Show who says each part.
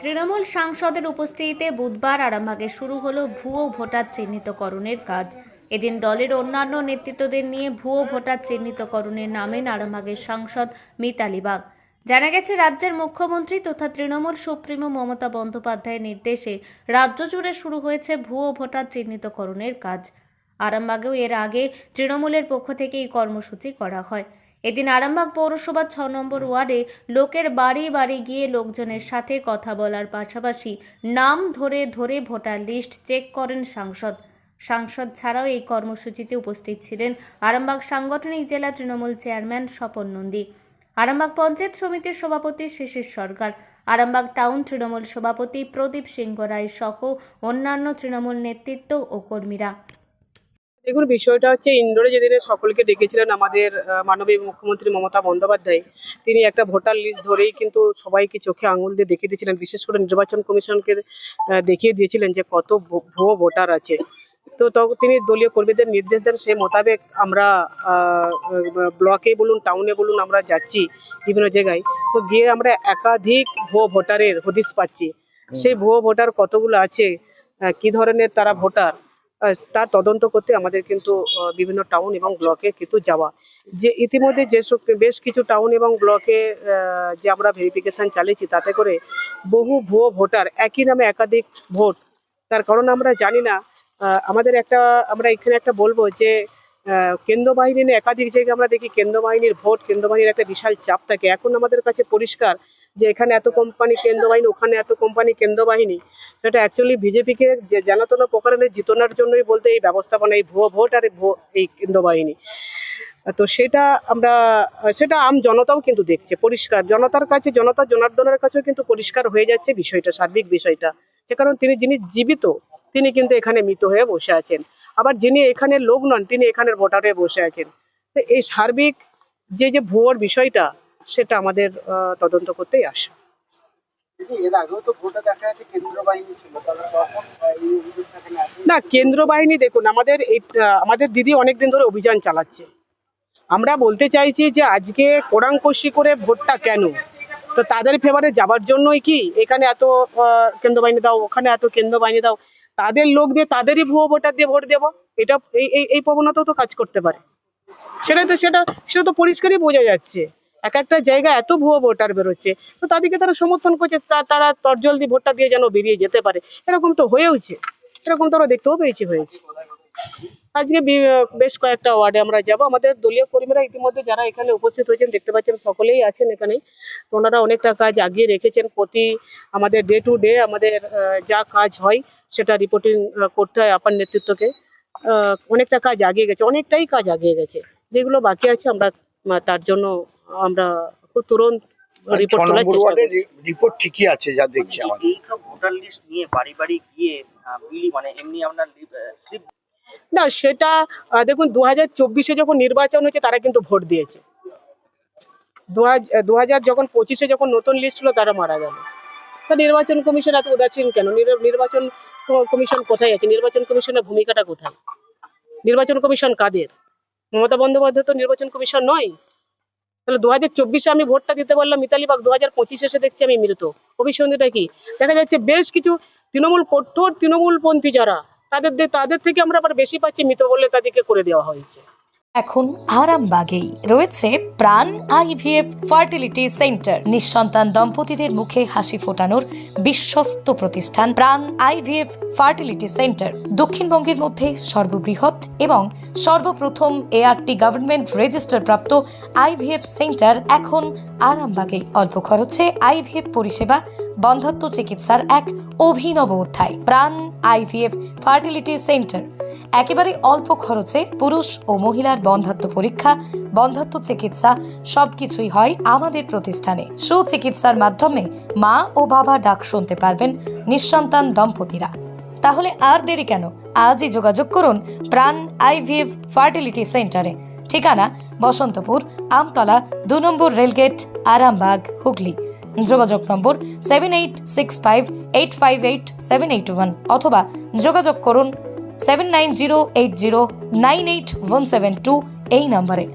Speaker 1: তৃণমূল সাংসদের উপস্থিতিতে বুধবার আরামবাগে শুরু হলো ভুয়ো ভোটার চিহ্নিতকরণের কাজ। এদিন দলের অন্যান্য নেতৃত্বদের নিয়ে ভুয়ো ভোটার চিহ্নিতকরণে নামেন আরামবাগের সাংসদ মিতালি বাগ। জানা গেছে, রাজ্যের মুখ্যমন্ত্রী তথা তৃণমূল সুপ্রিমো মমতা বন্দ্যোপাধ্যায়ের নির্দেশে রাজ্য জুড়ে শুরু হয়েছে ভুয়ো ভোটার চিহ্নিতকরণের কাজ। আরামবাগেও এর আগে তৃণমূলের পক্ষ থেকে এই কর্মসূচি করা হয়। এদিন আরামবাগ পৌরসভার 6 নম্বর ওয়ার্ডে লোকের বাড়ি বাড়ি গিয়ে লোকজনের সাথে কথা বলার পাশাপাশি নাম ধরে ধরে ভোটার লিস্ট চেক করেন সাংসদ ছাড়াও এই কর্মসূচিতে উপস্থিত ছিলেন আরামবাগ সাংগঠনিক জেলা তৃণমূল চেয়ারম্যান স্বপন নন্দী, আরামবাগ পঞ্চায়েত সমিতির সভাপতি শিশির সরকার, আরামবাগ টাউন তৃণমূল সভাপতি প্রদীপ সিংহ রায় সহ অন্যান্য তৃণমূল নেতৃত্ব ও কর্মীরা।
Speaker 2: দেখুন, বিষয়টা হচ্ছে ইন্ডোরে যেদিনে সকলকে ডেকেছিলেন আমাদের মাননীয় মুখ্যমন্ত্রী মমতা বন্দ্যোপাধ্যায়, তিনি একটা ভোটার লিস্ট ধরেই কিন্তু সবাইকে চোখে আঙুল দিয়ে দেখিয়ে দিয়েছিলেন, বিশেষ করে নির্বাচন কমিশনকে দেখিয়ে দিয়েছিলেন যে কত ভুয়ো ভোটার আছে। তো তখন তিনি দলীয় কর্মীদের নির্দেশ দেন, সেই মোতাবেক আমরা ব্লকে বলুন টাউনে বলুন আমরা যাচ্ছি বিভিন্ন জায়গায়। তো গিয়ে আমরা একাধিক ভুয়ো ভোটারের হদিশ পাচ্ছি। সেই ভুয়ো ভোটার কতগুলো আছে, কি ধরনের তারা ভোটার, তার তদন্ত করতে আমাদের কিন্তু বিভিন্ন টাউন এবং ব্লকে কিন্তু যাওয়া। যে ইতিমধ্যে যেসব বেশ কিছু টাউন এবং ব্লকে যে আমরা ভেরিফিকেশন চালিয়েছি, তাতে করে বহু ভুয়ো ভোটার একই নামে একাধিক ভোট। তার কারণ আমরা জানি না, আমরা এখানে একটা বলবো যে কেন্দ্র বাহিনী নিয়ে একাধিক জায়গায় আমরা দেখি কেন্দ্র বাহিনীর ভোট, কেন্দ্র বাহিনীর একটা বিশাল চাপ থাকে। এখন আমাদের কাছে পরিষ্কার যে এখানে এত কোম্পানি কেন্দ্র বাহিনী, ওখানে এত কোম্পানি কেন্দ্র বাহিনী। সেটা অ্যাকচুয়ালি বিজেপিকে যে জানাতনা প্রকারে জিতানোর জন্যই বলতে এই ব্যবস্থাপনা, এই ভুয়ো ভোট আর এই কেন্দ্র বাহিনী। তো সেটা আম জনতাও কিন্তু দেখছে পরিষ্কার, জনতার কাছে, জনতা জনার্দনের কাছেও কিন্তু পরিষ্কার হয়ে যাচ্ছে বিষয়টা, সার্বিক বিষয়টা। যে কারণ যিনি জীবিত, তিনি কিন্তু এখানে মৃত হয়ে বসে আছেন। আবার যিনি এখানের লোক নন, তিনি এখানের ভোটার হয়ে বসে আছেন। তো এই সার্বিক যে ভুয়োর বিষয়টা, সেটা আমাদের তদন্ত করতেই আসে। না, কেন্দ্র বাহিনী দেখুন, আমাদের দিদি অনেকদিন ধরে অভিযান চালাচ্ছে। আমরা বলতে চাইছি যে আজকে কোড়াং কষি করে ভোটটা কেন, তো তাদের ফেভারে যাবার জন্যই কি এখানে এত কেন্দ্র বাহিনী দাও, ওখানে এত কেন্দ্র বাহিনী দাও, তাদের লোক দিয়ে তাদেরই ভুয়ো ভোটার দিয়ে ভোট দেবো, এটা এই প্রবণতাও তো কাজ করতে পারে। সেটা তো পরিষ্কারই বোঝা যাচ্ছে। এক একটা জায়গায় এত ভুয়ো ভোটার বেরোচ্ছে, তো তাদেরকে তারা সমর্থন করছে, তারা তরজলদি ভোটটা দিয়ে যেন বেরিয়ে যেতে পারে। এরকম তো হয়েছে, এরকম তো আমরা দেখতেও হয়েছে। আজকে বেশ কয়েকটা ওয়ার্ডে আমরা যাব। আমাদের দলীয় কর্মীরা ইতিমধ্যে যারা এখানে উপস্থিত হয়েছেন, দেখতে পাচ্ছেন সকলেই আছেন এখানে। ওনারা অনেকটা কাজ আগিয়ে রেখেছেন। আমাদের ডে টু ডে আমাদের যা কাজ হয় সেটা রিপোর্টিং করতে হয় আপার নেতৃত্বকে। অনেকটা কাজ আগিয়ে গেছে, অনেকটাই কাজ আগিয়ে গেছে। যেগুলো বাকি আছে আমরা তার জন্য আমরা খুব তুরন্ত রিপোর্ট তোলার চেষ্টা করছি।
Speaker 3: রিপোর্ট ঠিকই আছে যা দেখছি আমাদের।
Speaker 4: এই সব ভোটার লিস্ট নিয়ে বাড়ি বাড়ি গিয়ে মানে এমনি আমরা স্লিপ
Speaker 2: না, সেটা দেখুন, 2024-এ যখন নির্বাচন হয়েছে তারা কিন্তু ভোট দিয়েছে। 2025-এ যখন নতুন লিস্ট হলো তারা মারা গেল। তা নির্বাচন কমিশন এত উদাসীন কেন? নির্বাচন কমিশন কোথায় আছে? নির্বাচন কমিশনের ভূমিকাটা কোথায়? নির্বাচন কমিশন কাদের? মমতা বন্দ্যোপাধ্যায় তো নির্বাচন কমিশন নয়। তাহলে 2024-এ আমি ভোটটা দিতে পারলাম মিতালি বাগ, 2025-এ এসে দেখছি আমি মৃত। ভবিষ্যৎটা কি দেখা যাচ্ছে? বেশ কিছু কঠোর তৃণমূলপন্থী যারা, তাদের থেকে আমরা আবার বেশি পাচ্ছি, মৃত বললে তাদেরকে করে দেওয়া হয়েছে।
Speaker 5: এখন আরামবাগেই রয়েছে প্রাণ আইভিএফ ফার্টিলিটি সেন্টার। নিঃসন্তান দম্পতিদের মুখে হাসি ফোটানোর বিশ্বস্ত প্রতিষ্ঠান প্রাণ আইভিএফ ফার্টিলিটি সেন্টার দক্ষিণবঙ্গের মধ্যে সর্ববৃহৎ এবং সর্বপ্রথম এআরটি গভর্নমেন্ট রেজিস্টার প্রাপ্ত আইভিএফ সেন্টার এখন আরামবাগেই। অল্প খরচে আইভিএফ পরিষেবা, বন্ধ্যাত্ব চিকিৎসার এক অভিনব অধ্যায়। প্রাণ আইভিএফ ফার্টিলিটি সেন্টার একেবারে অল্প খরচে পুরুষ ও মহিলার বন্ধ্যাত্ব পরীক্ষা, বন্ধ্যাত্ব চিকিৎসা সবকিছুই হয় আমাদের প্রতিষ্ঠানে। সুচিকিৎসার মাধ্যমে মা ও বাবা ডাক শুনতে পারবেন নিঃসন্তান দম্পতিরা। তাহলে আর দেরি কেন? আজই যোগাযোগ করুন প্রাণ আইভিএফ ফার্টিলিটি সেন্টারে। ঠিকানা বসন্তপুর, আমতলা, 2 নম্বর রেলগেট, আরামবাগ, হুগলি। যোগাযোগ নম্বর 7865858781 অথবা যোগাযোগ করুন 7908098172 এই নম্বরে।